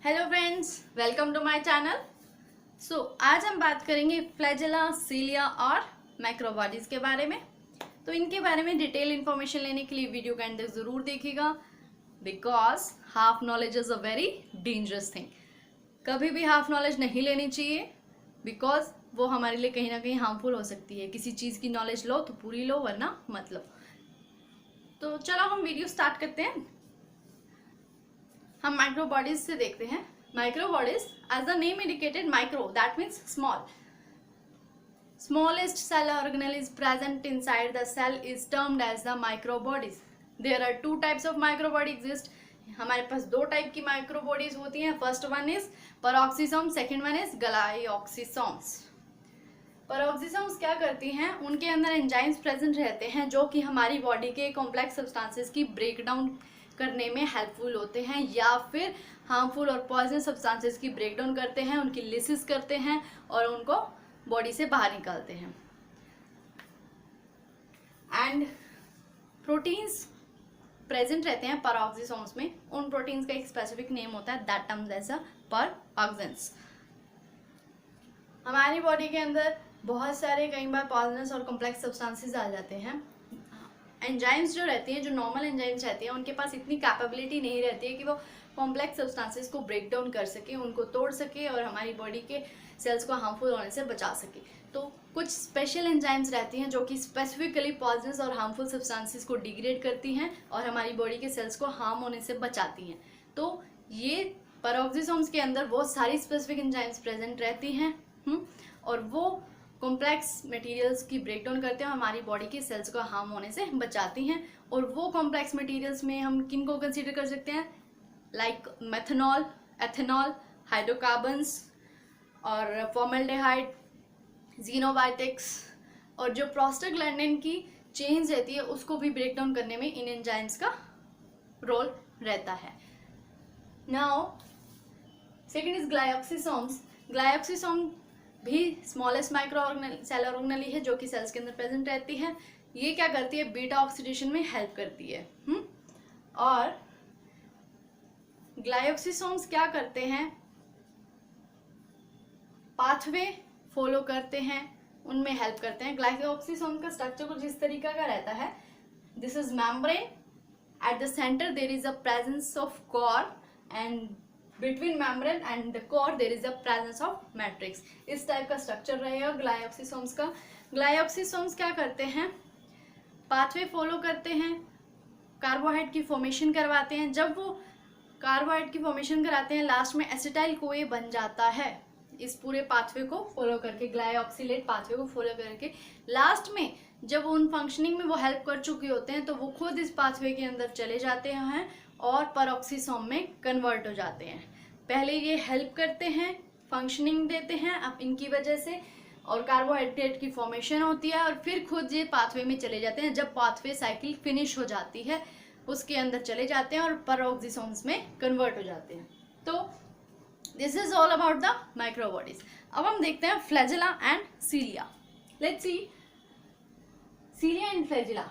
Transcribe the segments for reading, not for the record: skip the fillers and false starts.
Hello friends, welcome to my channel. आज हम बात करेंगे फ्लैजेला, सीलिया और माइक्रोबॉडीज के बारे में। तो इनके बारे में डिटेल इन्फॉर्मेशन लेने के लिए वीडियो का एंड तक ज़रूर देखिएगा, because half knowledge is a very dangerous thing. कभी भी हाफ नॉलेज नहीं लेनी चाहिए, बिकॉज वो हमारे लिए कहीं ना कहीं हार्मफुल हो सकती है। किसी चीज़ की नॉलेज लो तो पूरी लो, वरना मत लो। तो चलो हम वीडियो स्टार्ट करते हैं। हम माइक्रोबॉडीज से देखते हैं। Microbodies, as the name indicated, micro, that means small. Smallest cell organelle is present inside the cell is termed as the microbodies. There are two types of microbody exist. हमारे पास दो type की microbodies होती हैं। First one is peroxisome, second one is glyoxysomes. Peroxisomes क्या करती हैं? उनके अंदर एंजाइम्स प्रेजेंट रहते हैं जो कि हमारी बॉडी के कॉम्प्लेक्स सब्सटेंसेस की ब्रेकडाउन करने में हेल्पफुल होते हैं, या फिर हार्मफुल और पॉइजनस सब्सटेंसेस की ब्रेकडाउन करते हैं, उनकी लिसिस करते हैं और उनको बॉडी से बाहर निकालते हैं। एंड प्रोटीन्स प्रेजेंट रहते हैं पेरोक्सिसोम्स में। उन प्रोटीन्स का एक स्पेसिफिक नेम होता है, दैट टर्म्स एज अ पेरोक्सिन्स। हमारी बॉडी के अंदर बहुत सारे कई बार पॉइजनस और कॉम्प्लेक्स सब्सटेंसेस आ जाते हैं। एंजाइम्स जो रहती हैं, जो नॉर्मल एंजाइम्स रहती हैं, उनके पास इतनी कैपेबिलिटी नहीं रहती है कि वो कॉम्प्लेक्स सब्सटेंसेस को ब्रेक डाउन कर सके, उनको तोड़ सके और हमारी बॉडी के सेल्स को हार्मफुल होने से बचा सके। तो कुछ स्पेशल एंजाइम्स रहती हैं जो कि स्पेसिफिकली पॉइजनस और हार्मफुल सब्सटेंसेस को डिग्रेड करती हैं और हमारी बॉडी के सेल्स को हार्म होने से बचाती हैं। तो ये पेरोक्सिसोम्स के अंदर वो सारी स्पेसिफिक एंजाइम्स प्रेजेंट रहती हैं और वो कॉम्प्लेक्स मटेरियल्स की ब्रेकडाउन करते हैं और हमारी बॉडी के सेल्स को हार्म होने से बचाती हैं। और वो कॉम्प्लेक्स मटेरियल्स में हम किन को कंसीडर कर सकते हैं? लाइक मेथनॉल, एथेनॉल, हाइड्रोकार्बन्स और फॉर्मल्डिहाइड, ज़ीनोबायोटिक्स, और जो प्रोस्टाग्लैंडिन की चेन्स रहती है उसको भी ब्रेक डाउन करने में इन एंजाइम्स का रोल रहता है। Now second is glyoxysomes. Glyoxysome भी स्मॉलेस्ट माइक्रो सेल ऑर्गेनेल है जो कि सेल्स के अंदर प्रेजेंट रहती है। ये क्या करती है? बीटा ऑक्सीडेशन में हेल्प करती है। और ग्लाइऑक्सिसोम्स क्या करते हैं? पाथवे फॉलो करते हैं, उनमें हेल्प करते हैं। ग्लाइऑक्सिसोम का स्ट्रक्चर कुछ इस तरीका का रहता है। This is membrane, at the centre there is a presence of core and between membrane and the core there is a presence of matrix. इस टाइप का स्ट्रक्चर रहेगा ग्लाइऑक्सिसोम्स का। ग्लाइऑक्सिसोम्स क्या करते हैं? पाथवे फॉलो करते हैं, कार्बोहाइड्रेट की फॉर्मेशन करवाते हैं। जब वो कार्बोहाइड्रेट की फॉर्मेशन कराते हैं, लास्ट में एसिटाइल कोए बन जाता है। इस पूरे पाथवे को फॉलो करके, ग्लाइऑक्सिलेट पाथवे को फॉलो करके, लास्ट में जब उन फंक्शनिंग में वो हेल्प कर चुके होते हैं तो वो खुद इस पाथवे के अंदर चले जाते हैं और पेरोक्सिसोम में कन्वर्ट हो जाते हैं। पहले ये हेल्प करते हैं, फंक्शनिंग देते हैं अब इनकी वजह से, और कार्बोहाइड्रेट की फॉर्मेशन होती है और फिर खुद ये पाथवे में चले जाते हैं। जब पाथवे साइकिल फिनिश हो जाती है उसके अंदर चले जाते हैं और पेरोक्सिसोम्स में कन्वर्ट हो जाते हैं। तो this is all about the microbodies. अब हम देखते हैं flagella and cilia. Let's see cilia and flagella.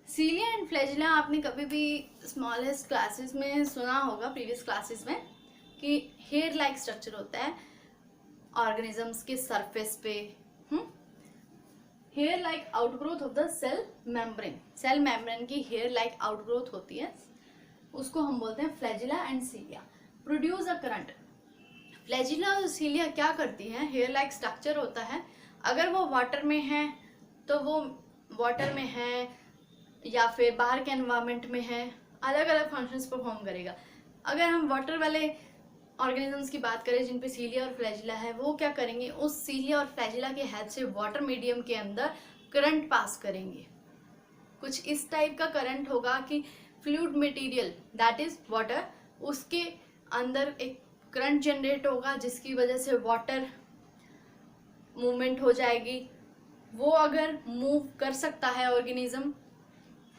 Cilia and flagella आपने कभी भी स्मॉलेस्ट क्लासेस में सुना होगा, प्रीवियस क्लासेस में, कि हेयर लाइक स्ट्रक्चर होता है ऑर्गेनिजम्स के सरफेस पे। Hair like outgrowth of the cell membrane. Cell membrane की हेयर लाइक आउटग्रोथ होती है, उसको हम बोलते हैं flagella and cilia. Produce a current. Flagella और सीलिया क्या करती हैं? हेयर लाइक स्ट्रक्चर होता है। अगर वो वाटर में है तो वो वाटर में है या फिर बाहर के एनवायरनमेंट में है, अलग अलग फंक्शंस परफॉर्म करेगा। अगर हम वाटर वाले ऑर्गेनिजम्स की बात करें जिन पे सीलिया और फ्लैजेला है, वो क्या करेंगे? उस सीलिया और फ्लैजेला के हेल्प से वाटर मीडियम के अंदर करंट पास करेंगे। कुछ इस टाइप का करंट होगा कि fluid material, that is water, उसके अंदर एक करंट जनरेट होगा जिसकी वजह से वाटर मूवमेंट हो जाएगी। वो अगर मूव कर सकता है ऑर्गेनिज्म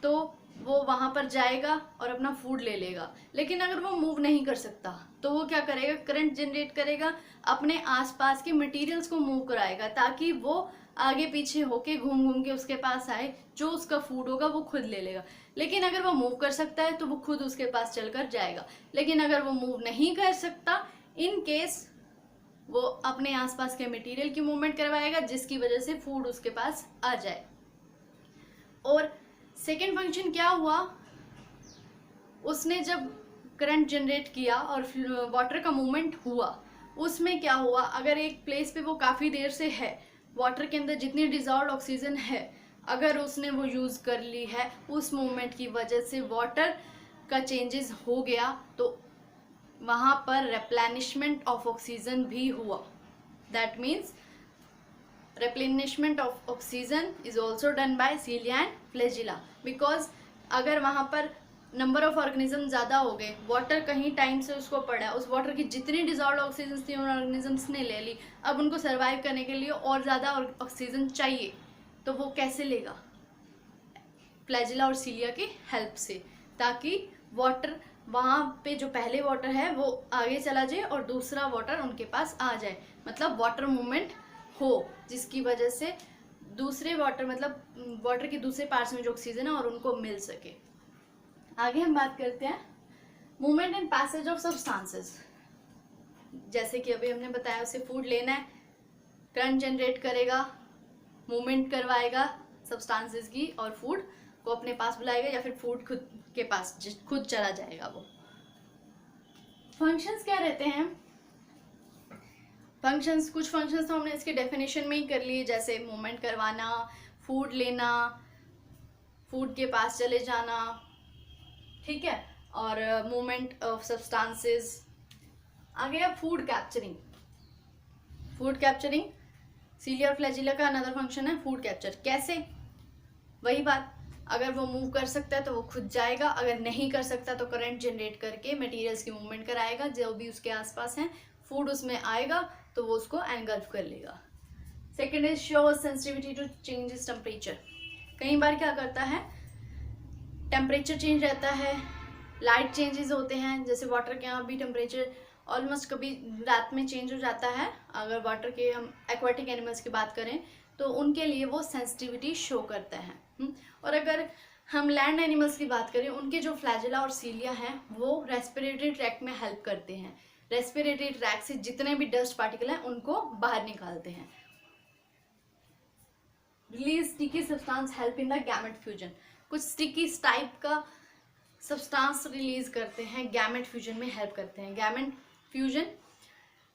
तो वो वहाँ पर जाएगा और अपना फूड ले लेगा। लेकिन अगर वो मूव नहीं कर सकता तो वो क्या करेगा? करंट जनरेट करेगा, अपने आसपास के मटेरियल्स को मूव कराएगा ताकि वो आगे पीछे होके घूम घूम के उसके पास आए, जो उसका फूड होगा वो खुद ले लेगा। लेकिन अगर वो मूव कर सकता है तो वो खुद उसके पास चलकर जाएगा। लेकिन अगर वो मूव नहीं कर सकता इन केस वो अपने आसपास के मटेरियल की मूवमेंट करवाएगा जिसकी वजह से फूड उसके पास आ जाए। और सेकेंड फंक्शन क्या हुआ, उसने जब करंट जनरेट किया और वाटर का मूवमेंट हुआ, उसमें क्या हुआ, अगर एक प्लेस पे वो काफ़ी देर से है, वाटर के अंदर जितनी डिजॉल्व्ड ऑक्सीजन है अगर उसने वो यूज़ कर ली है, उस मूवमेंट की वजह से वाटर का चेंजेस हो गया, तो वहाँ पर रिप्लेनिशमेंट ऑफ ऑक्सीजन भी हुआ। That means replenishment of oxygen is also done by cilia and flagella, because अगर वहाँ पर नंबर ऑफ ऑर्गेनिज्म ज़्यादा हो गए, वाटर कहीं टाइम से उसको पड़ा, उस वाटर की जितनी डिजॉल्व ऑक्सीजन थी उन ऑर्गेनिजम्स ने ले ली, अब उनको सर्वाइव करने के लिए और ज़्यादा ऑक्सीजन चाहिए, तो वो कैसे लेगा, फ्लैजिला और सीलिया की हेल्प से, ताकि वाटर वहाँ पे जो पहले वाटर है वो आगे चला जाए और दूसरा वाटर उनके पास आ जाए, मतलब वाटर मूवमेंट हो, जिसकी वजह से दूसरे वाटर मतलब वाटर के दूसरे पार्ट्स में जो ऑक्सीजन है और उनको मिल सके। आगे हम बात करते हैं movement and passage of substances. जैसे कि अभी हमने बताया, उसे फूड लेना है, करंट जनरेट करेगा, मूवमेंट करवाएगा सब्सटेंसेस की और फूड को अपने पास बुलाएगा या फिर फूड खुद के पास खुद चला जाएगा। वो फंक्शंस क्या रहते हैं, फंक्शंस, कुछ फंक्शंस तो हमने इसके डेफिनेशन में ही कर लिए, जैसे मूवमेंट करवाना, फूड लेना, फूड के पास चले जाना, ठीक है, और मूवमेंट ऑफ सब्सटेंसेस। आ गया food capturing. Food capturing cilia और फ्लैजिला का अनदर फंक्शन है फूड कैप्चर। कैसे, वही बात, अगर वो मूव कर सकता है तो वो खुद जाएगा, अगर नहीं कर सकता तो करंट जनरेट करके मटेरियल्स की मूवमेंट कराएगा, जो भी उसके आसपास हैं, फूड उसमें आएगा तो वो उसको एंगल्फ कर लेगा। Second is show sensitivity to changes temperature. कई बार क्या करता है, टेम्परेचर चेंज रहता है, लाइट चेंजेस होते हैं, जैसे वाटर के यहाँ भी टेम्परेचर ऑलमोस्ट कभी रात में चेंज हो जाता है। अगर वाटर के हम एक्वाटिक एनिमल्स की बात करें तो उनके लिए वो सेंसिटिविटी शो करता है। और अगर हम लैंड एनिमल्स की बात करें, उनके जो फ्लैजिला और सीलिया हैं वो रेस्पिरेटरी ट्रैक्ट में हेल्प करते हैं, रेस्पिरेटरी ट्रैक्ट से जितने भी डस्ट पार्टिकल हैं उनको बाहर निकालते हैं। Release sticky substance help in the gamete fusion. कुछ स्टिकी टाइप का सब्सटेंस रिलीज करते हैं, गैमेट फ्यूजन में हेल्प करते हैं। गैमेट फ्यूजन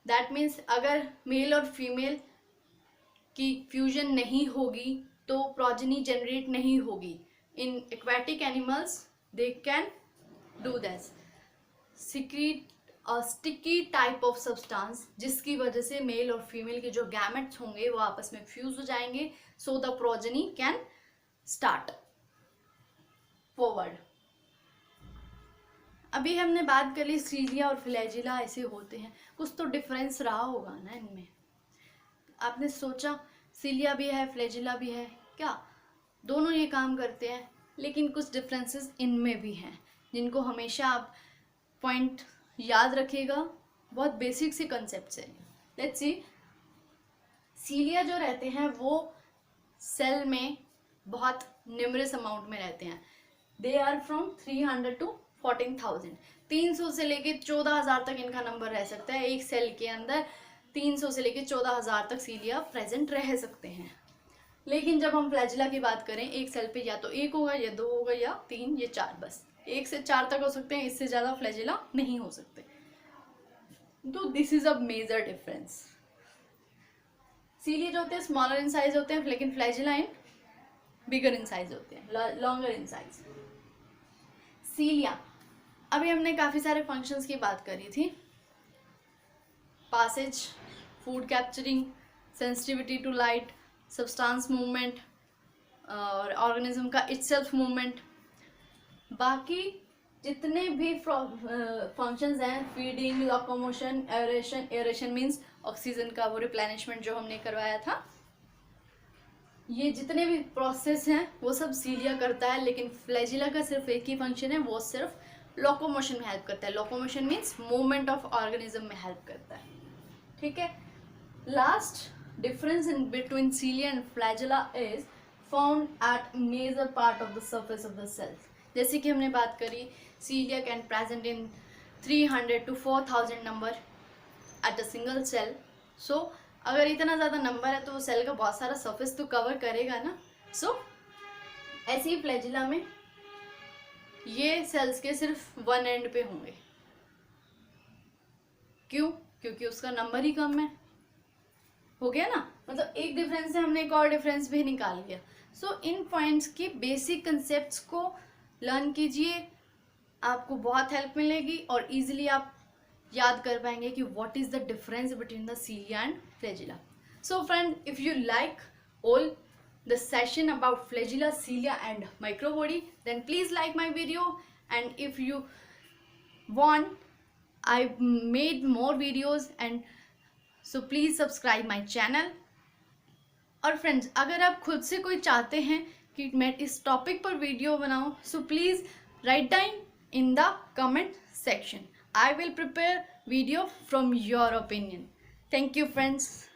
दैट मीन्स अगर मेल और फीमेल की फ्यूजन नहीं होगी तो प्रोजेनी जनरेट नहीं होगी। In aquatic animals they can do that, secrete a sticky type of substance, जिसकी वजह से मेल और फीमेल के जो गैमेट्स होंगे वो आपस में फ्यूज हो जाएंगे, so the progeny can start forward. अभी हमने बात कर ली सीलिया और फ्लैजिला ऐसे होते हैं, कुछ तो डिफरेंस रहा होगा ना इनमें। आपने सोचा सीलिया भी है फ्लैजिला भी है, क्या दोनों ये काम करते हैं, लेकिन कुछ डिफरेंसेस इनमें भी हैं जिनको हमेशा आप पॉइंट याद रखिएगा, बहुत बेसिक सी कंसेप्ट है। लेट्स सी, सीलिया जो रहते हैं वो सेल में बहुत न्यूमरस अमाउंट में रहते हैं। दे आर फ्रॉम 300 to 14,000, 300 से लेके 14,000 तक इनका नंबर रह सकता है। एक सेल के अंदर 300 से लेके 14,000 तक सीलिया प्रेजेंट रह सकते हैं। लेकिन जब हम फ्लैजिला की बात करें, एक सेल पे या तो एक होगा या दो होगा या तीन या चार, बस 1 से 4 तक हो सकते हैं, इससे ज़्यादा फ्लैजिला नहीं हो सकते। तो this is a major difference. Cilia जो होते हैं स्मॉलर इन साइज होते हैं, लेकिन flagella in bigger in size होते हैं, लॉन्गर इन साइज। सीलिया, अभी हमने काफ़ी सारे फंक्शंस की बात करी थी, passages, food capturing, sensitivity to light, substance movement और ऑर्गेनिज्म का इटसेल्फ मूवमेंट। बाकी जितने भी फंक्शंस हैं, feeding, locomotion, aeration, aeration means oxygen का वो रिप्लेनिशमेंट जो हमने करवाया था, ये जितने भी प्रोसेस हैं वो सब सीलिया करता है। लेकिन फ्लैजिला का सिर्फ एक ही फंक्शन है, वो सिर्फ लोकोमोशन में हेल्प करता है। Locomotion means movement of organism में हेल्प करता है, ठीक है। Last difference in between cilia and flagella is found at major part of the surface of the cells। जैसे कि हमने बात करी, cilia can present in 300 to 4,000 number, at a single cell. So अगर इतना ज़्यादा नंबर है तो वो सेल का बहुत सारा सरफेस तो कवर करेगा ना. सो ऐसे ही फ्लैजिला में ये सेल्स के सिर्फ वन एंड पे होंगे. क्यों? क्योंकि उसका नंबर ही कम है. हो गया ना, मतलब एक डिफरेंस से हमने एक और डिफरेंस भी निकाल लिया. सो इन पॉइंट्स के बेसिक कंसेप्ट्स को लर्न कीजिए, आपको बहुत हेल्प मिलेगी और इजीली आप याद कर पाएंगे कि what is the difference between the cilia and flagella. So friend, if you like all the session about flagella, cilia and microbody, then please like my video, and if you want, I made more videos, and so please subscribe my channel. और friends, अगर आप खुद से कोई चाहते हैं कि मैं इस टॉपिक पर वीडियो बनाऊं, so please write down in the comment section. I will prepare video from your opinion. Thank you friends.